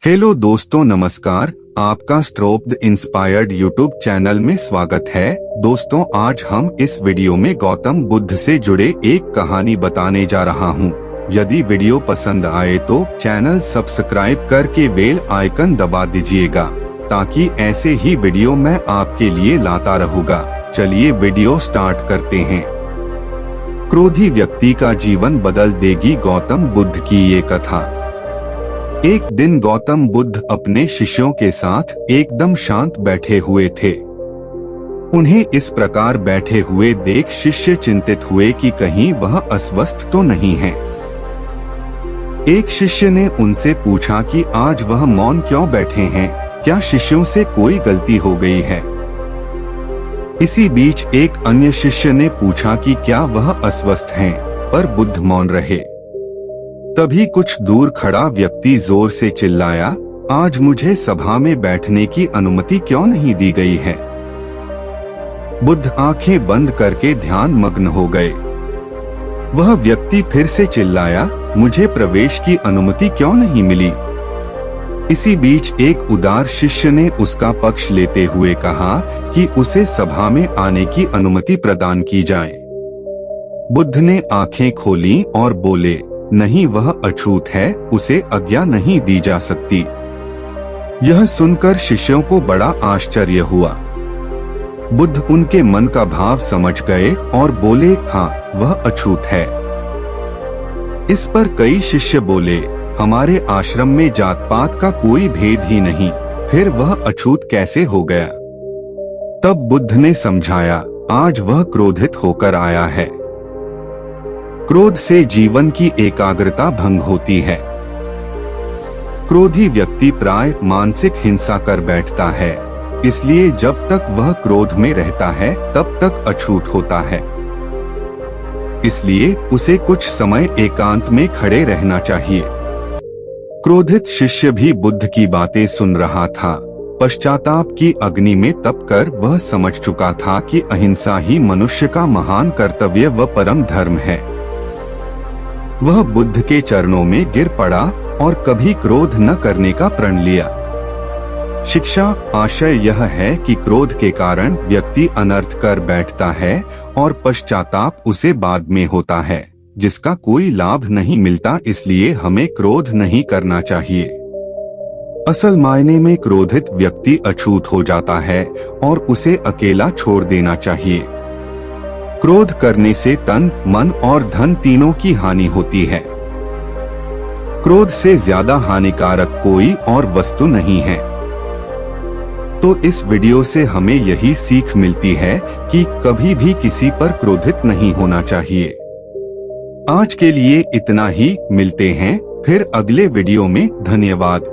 Hello दोस्तों, नमस्कार। आपका स्ट्रोप्ड इंस्पायर्ड यूट्यूब चैनल में स्वागत है। दोस्तों, आज हम इस वीडियो में गौतम बुद्ध से जुड़े एक कहानी बताने जा रहा हूँ। यदि वीडियो पसंद आए तो चैनल सब्सक्राइब करके बेल आइकन दबा दीजिएगा ताकि ऐसे ही वीडियो मैं आपके लिए लाता रहूँगा। चलिए वीडियो स्टार्ट करते हैं। क्रोधी व्यक्ति का जीवन बदल देगी गौतम बुद्ध की ये कथा। एक दिन गौतम बुद्ध अपने शिष्यों के साथ एकदम शांत बैठे हुए थे। उन्हें इस प्रकार बैठे हुए देख शिष्य चिंतित हुए कि कहीं वह अस्वस्थ तो नहीं है। एक शिष्य ने उनसे पूछा कि आज वह मौन क्यों बैठे हैं, क्या शिष्यों से कोई गलती हो गई है। इसी बीच एक अन्य शिष्य ने पूछा कि क्या वह अस्वस्थ हैं, पर बुद्ध मौन रहे। तभी कुछ दूर खड़ा व्यक्ति जोर से चिल्लाया, आज मुझे सभा में बैठने की अनुमति क्यों नहीं दी गई है। बुद्ध आंखें बंद करके ध्यान मग्न हो गए। वह व्यक्ति फिर से चिल्लाया, मुझे प्रवेश की अनुमति क्यों नहीं मिली। इसी बीच एक उदार शिष्य ने उसका पक्ष लेते हुए कहा कि उसे सभा में आने की अनुमति प्रदान की जाए। बुद्ध ने आंखें खोली और बोले, नहीं, वह अछूत है, उसे आज्ञा नहीं दी जा सकती। यह सुनकर शिष्यों को बड़ा आश्चर्य हुआ। बुद्ध उनके मन का भाव समझ गए और बोले, हाँ, वह अछूत है। इस पर कई शिष्य बोले, हमारे आश्रम में जात पात का कोई भेद ही नहीं, फिर वह अछूत कैसे हो गया। तब बुद्ध ने समझाया, आज वह क्रोधित होकर आया है। क्रोध से जीवन की एकाग्रता भंग होती है। क्रोधी व्यक्ति प्राय मानसिक हिंसा कर बैठता है, इसलिए जब तक वह क्रोध में रहता है तब तक अछूत होता है। इसलिए उसे कुछ समय एकांत में खड़े रहना चाहिए। क्रोधित शिष्य भी बुद्ध की बातें सुन रहा था। पश्चाताप की अग्नि में तपकर वह समझ चुका था कि अहिंसा ही मनुष्य का महान कर्तव्य व परम धर्म है। वह बुद्ध के चरणों में गिर पड़ा और कभी क्रोध न करने का प्रण लिया। शिक्षा आशय यह है कि क्रोध के कारण व्यक्ति अनर्थ कर बैठता है और पश्चाताप उसे बाद में होता है, जिसका कोई लाभ नहीं मिलता। इसलिए हमें क्रोध नहीं करना चाहिए। असल मायने में क्रोधित व्यक्ति अछूत हो जाता है और उसे अकेला छोड़ देना चाहिए। क्रोध करने से तन, मन और धन तीनों की हानि होती है। क्रोध से ज्यादा हानिकारक कोई और वस्तु नहीं है। तो इस वीडियो से हमें यही सीख मिलती है कि कभी भी किसी पर क्रोधित नहीं होना चाहिए। आज के लिए इतना ही, मिलते हैं फिर अगले वीडियो में। धन्यवाद।